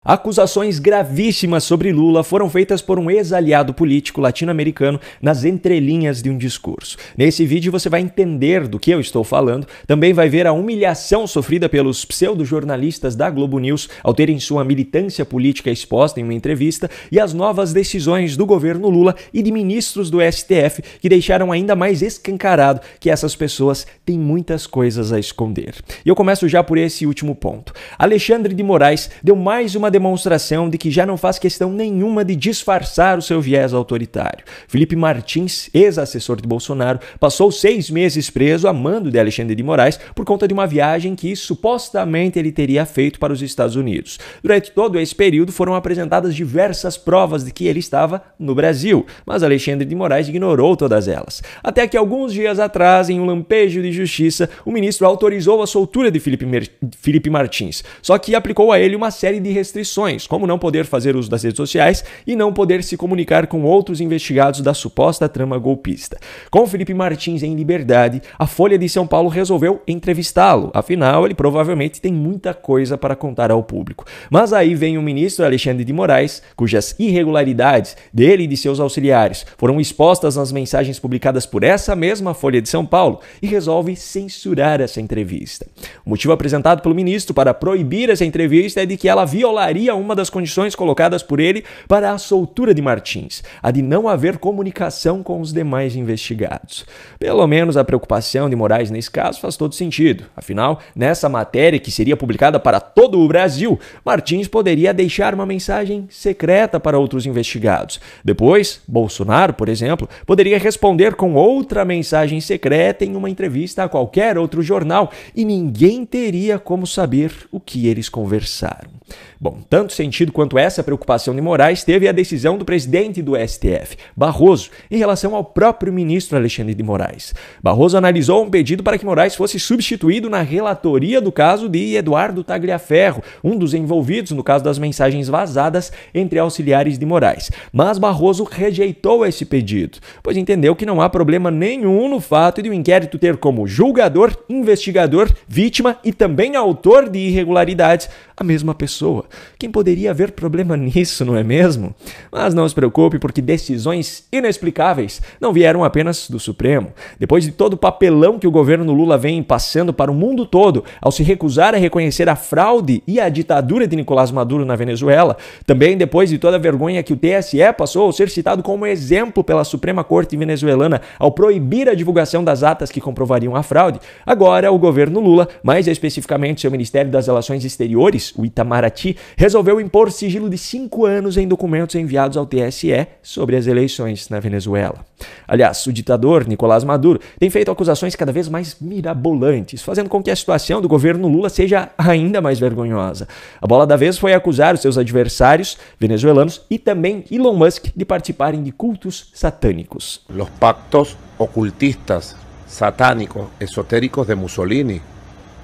Acusações gravíssimas sobre Lula foram feitas por um ex-aliado político latino-americano nas entrelinhas de um discurso. Nesse vídeo você vai entender do que eu estou falando, também vai ver a humilhação sofrida pelos pseudo-jornalistas da Globo News ao terem sua militância política exposta em uma entrevista e as novas decisões do governo Lula e de ministros do STF que deixaram ainda mais escancarado que essas pessoas têm muitas coisas a esconder. E eu começo já por esse último ponto. Alexandre de Moraes deu mais uma demonstração de que já não faz questão nenhuma de disfarçar o seu viés autoritário. Felipe Martins, ex-assessor de Bolsonaro, passou 6 meses preso a mando de Alexandre de Moraes por conta de uma viagem que supostamente ele teria feito para os Estados Unidos. Durante todo esse período foram apresentadas diversas provas de que ele estava no Brasil, mas Alexandre de Moraes ignorou todas elas. Até que alguns dias atrás, em um lampejo de justiça, o ministro autorizou a soltura de Felipe Martins, só que aplicou a ele uma série de restrições, como não poder fazer uso das redes sociais e não poder se comunicar com outros investigados da suposta trama golpista. Com Felipe Martins em liberdade, a Folha de São Paulo resolveu entrevistá-lo, afinal ele provavelmente tem muita coisa para contar ao público. Mas aí vem o ministro Alexandre de Moraes, cujas irregularidades dele e de seus auxiliares foram expostas nas mensagens publicadas por essa mesma Folha de São Paulo, e resolve censurar essa entrevista. O motivo apresentado pelo ministro para proibir essa entrevista é de que ela violaria uma das condições colocadas por ele para a soltura de Martins, a de não haver comunicação com os demais investigados. Pelo menos a preocupação de Moraes nesse caso faz todo sentido. Afinal, nessa matéria que seria publicada para todo o Brasil, Martins poderia deixar uma mensagem secreta para outros investigados. Depois, Bolsonaro, por exemplo, poderia responder com outra mensagem secreta em uma entrevista a qualquer outro jornal e ninguém teria como saber o que eles conversaram. Bom, tanto sentido quanto essa preocupação de Moraes teve a decisão do presidente do STF, Barroso, em relação ao próprio ministro Alexandre de Moraes. Barroso analisou um pedido para que Moraes fosse substituído na relatoria do caso de Eduardo Tagliaferro, um dos envolvidos no caso das mensagens vazadas entre auxiliares de Moraes. Mas Barroso rejeitou esse pedido, pois entendeu que não há problema nenhum no fato de o inquérito ter como julgador, investigador, vítima e também autor de irregularidades a mesma pessoa. Quem poderia haver problema nisso, não é mesmo? Mas não se preocupe, porque decisões inexplicáveis não vieram apenas do Supremo. Depois de todo o papelão que o governo Lula vem passando para o mundo todo ao se recusar a reconhecer a fraude e a ditadura de Nicolás Maduro na Venezuela, também depois de toda a vergonha que o TSE passou ao ser citado como exemplo pela Suprema Corte venezuelana ao proibir a divulgação das atas que comprovariam a fraude, agora o governo Lula, mais especificamente seu Ministério das Relações Exteriores, o Itamaraty, resolveu impor sigilo de 5 anos em documentos enviados ao TSE sobre as eleições na Venezuela. Aliás, o ditador Nicolás Maduro tem feito acusações cada vez mais mirabolantes, fazendo com que a situação do governo Lula seja ainda mais vergonhosa. A bola da vez foi acusar os seus adversários venezuelanos e também Elon Musk de participarem de cultos satânicos. Los pactos ocultistas, satánicos, esotéricos de Mussolini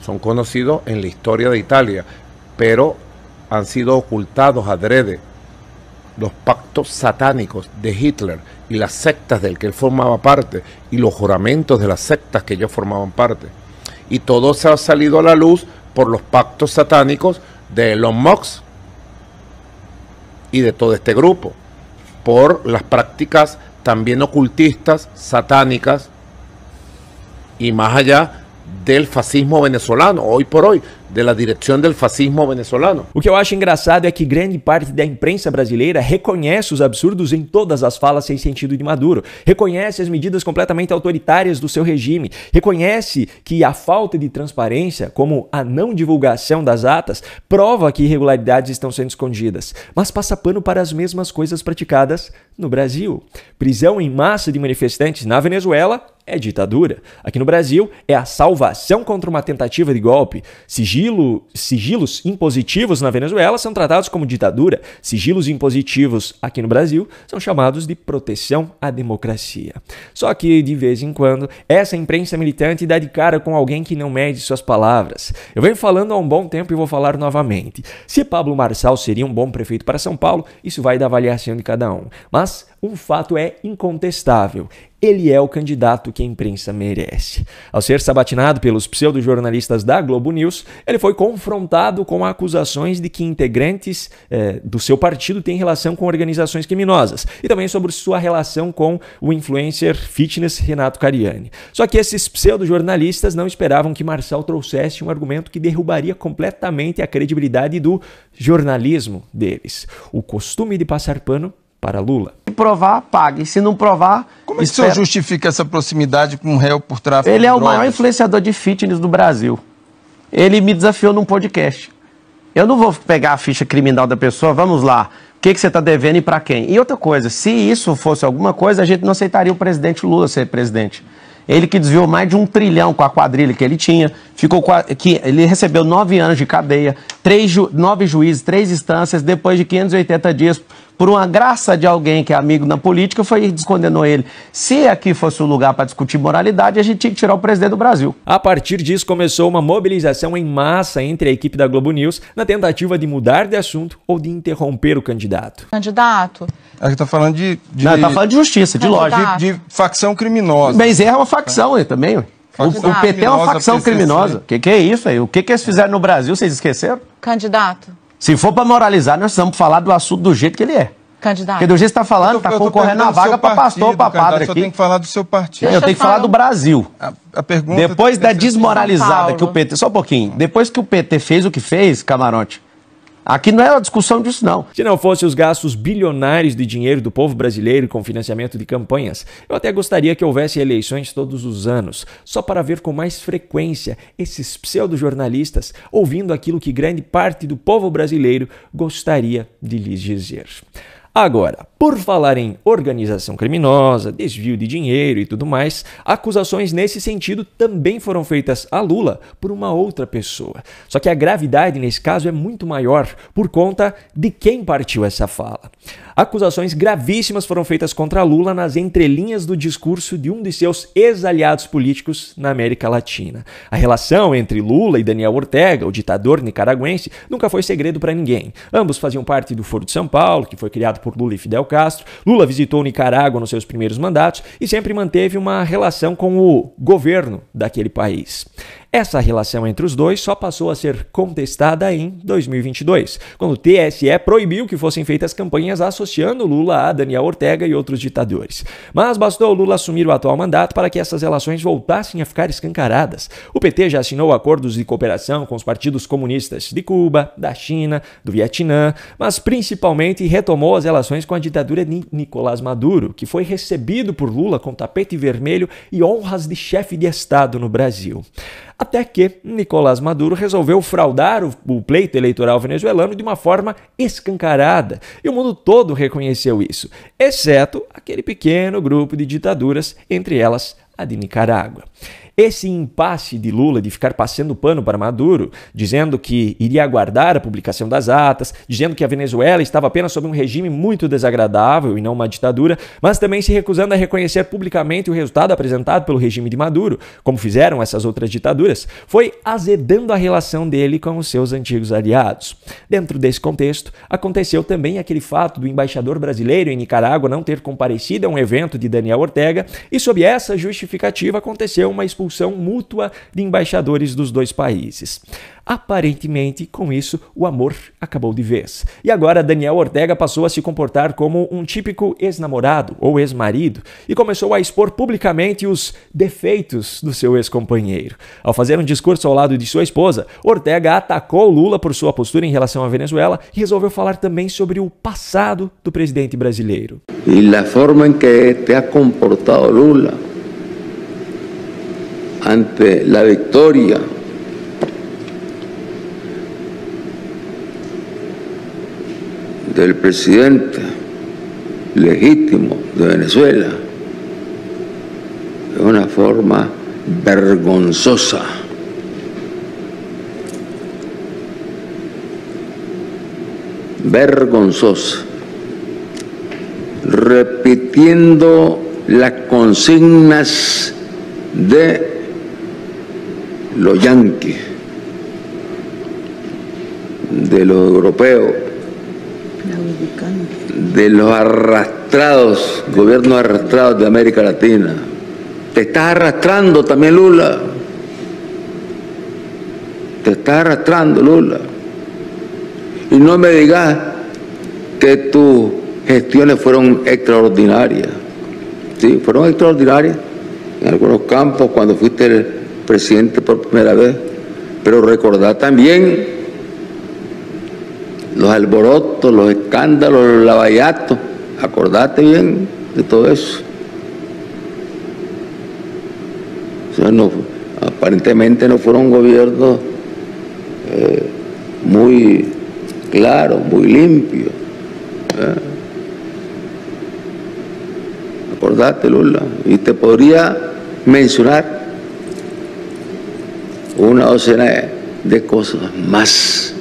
son conocidos en la historia de Italia, pero han sido ocultados adrede. Los pactos satánicos de Hitler y las sectas del que él formaba parte y los juramentos de las sectas que ellos formaban parte. Y todo se ha salido a la luz por los pactos satánicos de Elon Musk y de todo este grupo, por las prácticas también ocultistas, satánicas y más allá del fascismo venezolano, hoy por hoy, de la direção do fascismo venezolano. O que eu acho engraçado é que grande parte da imprensa brasileira reconhece os absurdos em todas as falas sem sentido de Maduro, reconhece as medidas completamente autoritárias do seu regime, reconhece que a falta de transparência, como a não divulgação das atas, prova que irregularidades estão sendo escondidas, mas passa pano para as mesmas coisas praticadas no Brasil. Prisão em massa de manifestantes na Venezuela é ditadura. Aqui no Brasil é a salvação contra uma tentativa de golpe. Sigilos impositivos na Venezuela são tratados como ditadura. Sigilos impositivos aqui no Brasil são chamados de proteção à democracia. Só que, de vez em quando, essa imprensa militante dá de cara com alguém que não mede suas palavras. Eu venho falando há um bom tempo e vou falar novamente. Se Pablo Marçal seria um bom prefeito para São Paulo, isso vai da avaliação de cada um. Mas um fato é incontestável. Ele é o candidato que a imprensa merece. Ao ser sabatinado pelos pseudojornalistas da Globo News, ele foi confrontado com acusações de que integrantes do seu partido têm relação com organizações criminosas e também sobre sua relação com o influencer fitness Renato Cariani. Só que esses pseudojornalistas não esperavam que Marçal trouxesse um argumento que derrubaria completamente a credibilidade do jornalismo deles: o costume de passar pano para Lula. Se provar, pague. Se não provar... Como é que o senhor justifica essa proximidade com um réu por tráfico de Ele é o drogas? maior influenciador de fitness do Brasil. Ele me desafiou num podcast. Eu não vou pegar a ficha criminal da pessoa, vamos lá, o que você está devendo e para quem? E outra coisa, se isso fosse alguma coisa, a gente não aceitaria o presidente Lula ser presidente. Ele que desviou mais de 1 trilhão com a quadrilha que ele tinha, ele recebeu 9 anos de cadeia, 9 juízes, 3 instâncias, depois de 580 dias, por uma graça de alguém que é amigo na política, foi e descondenou ele. Se aqui fosse o lugar para discutir moralidade, a gente tinha que tirar o presidente do Brasil. A partir disso, começou uma mobilização em massa entre a equipe da Globo News na tentativa de mudar de assunto ou de interromper o candidato. Candidato? A gente tá falando de Não, tá falando de justiça, de lógica. de facção criminosa. Mas é uma facção aí também. O PT é uma facção criminosa. O que é isso aí? O que eles fizeram no Brasil, vocês esqueceram? Candidato? Se for para moralizar, nós precisamos falar do assunto do jeito que ele é. Candidato? Porque do jeito que você está falando, está concorrendo a vaga para pastor, para padre aqui. Só tem que falar do seu partido. Eu tenho que falar do Brasil. A pergunta Depois da desmoralizada São que o PT... Só um pouquinho. Depois que o PT fez o que fez, Camarote, aqui não é uma discussão disso, não. Se não fosse os gastos bilionários de dinheiro do povo brasileiro com financiamento de campanhas, eu até gostaria que houvesse eleições todos os anos, só para ver com mais frequência esses pseudojornalistas ouvindo aquilo que grande parte do povo brasileiro gostaria de lhes dizer. Agora, por falar em organização criminosa, desvio de dinheiro e tudo mais, acusações nesse sentido também foram feitas a Lula por uma outra pessoa. Só que a gravidade nesse caso é muito maior por conta de quem partiu essa fala. Acusações gravíssimas foram feitas contra Lula nas entrelinhas do discurso de um de seus ex-aliados políticos na América Latina. A relação entre Lula e Daniel Ortega, o ditador nicaragüense, nunca foi segredo para ninguém. Ambos faziam parte do Foro de São Paulo, que foi criado por Lula e Fidel Castro. Lula visitou Nicarágua nos seus primeiros mandatos e sempre manteve uma relação com o governo daquele país. Essa relação entre os dois só passou a ser contestada em 2022, quando o TSE proibiu que fossem feitas campanhas associando Lula a Daniel Ortega e outros ditadores. Mas bastou Lula assumir o atual mandato para que essas relações voltassem a ficar escancaradas. O PT já assinou acordos de cooperação com os partidos comunistas de Cuba, da China, do Vietnã, mas principalmente retomou as relações com a ditadura de Nicolás Maduro, que foi recebido por Lula com tapete vermelho e honras de chefe de Estado no Brasil. Até que Nicolás Maduro resolveu fraudar o pleito eleitoral venezuelano de uma forma escancarada. E o mundo todo reconheceu isso, exceto aquele pequeno grupo de ditaduras, entre elas a de Nicarágua. Esse impasse de Lula de ficar passando pano para Maduro, dizendo que iria aguardar a publicação das atas, dizendo que a Venezuela estava apenas sob um regime muito desagradável e não uma ditadura, mas também se recusando a reconhecer publicamente o resultado apresentado pelo regime de Maduro, como fizeram essas outras ditaduras, foi azedando a relação dele com os seus antigos aliados. Dentro desse contexto, aconteceu também aquele fato do embaixador brasileiro em Nicarágua não ter comparecido a um evento de Daniel Ortega, e sob essa justificativa aconteceu uma expulsão mútua de embaixadores dos dois países. Aparentemente, com isso, o amor acabou de vez. E agora Daniel Ortega passou a se comportar como um típico ex-namorado ou ex-marido e começou a expor publicamente os defeitos do seu ex-companheiro. Ao fazer um discurso ao lado de sua esposa, Ortega atacou Lula por sua postura em relação à Venezuela e resolveu falar também sobre o passado do presidente brasileiro. E a forma em que te ha comportado Lula ante la victoria del presidente legítimo de Venezuela es una forma vergonzosa. Vergonzosa. Repitiendo las consignas de los yanquis, de los europeos, de los arrastrados, gobiernos arrastrados de América Latina. Te estás arrastrando también, Lula. Te estás arrastrando, Lula. Y no me digas que tus gestiones fueron extraordinarias. Sí, fueron extraordinarias en algunos campos cuando fuiste el presidente por primera vez. Pero recordad también los alborotos, los escándalos, los lavallatos. Acordate bien de todo eso. O sea, no, aparentemente no fueron gobiernos muy claros, muy limpios. Acordate, Lula. Y te podría mencionar una docena de cosas más.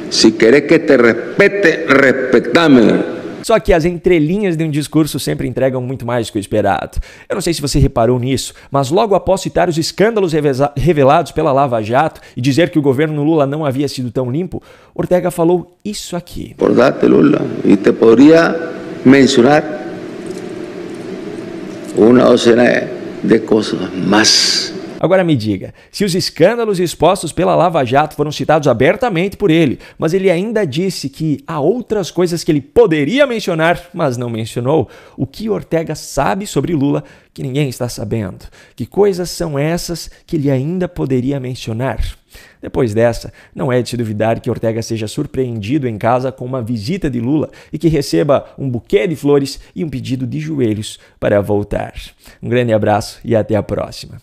Se querer que te respete, respetame. Só que as entrelinhas de um discurso sempre entregam muito mais do que o esperado. Eu não sei se você reparou nisso, mas logo após citar os escândalos revelados pela Lava Jato e dizer que o governo Lula não havia sido tão limpo, Ortega falou isso aqui. Acordate, Lula. E te poderia mencionar uma docena de coisas mais. Agora me diga, se os escândalos expostos pela Lava Jato foram citados abertamente por ele, mas ele ainda disse que há outras coisas que ele poderia mencionar, mas não mencionou, o que Ortega sabe sobre Lula que ninguém está sabendo? Que coisas são essas que ele ainda poderia mencionar? Depois dessa, não é de se duvidar que Ortega seja surpreendido em casa com uma visita de Lula e que receba um buquê de flores e um pedido de joelhos para voltar. Um grande abraço e até a próxima.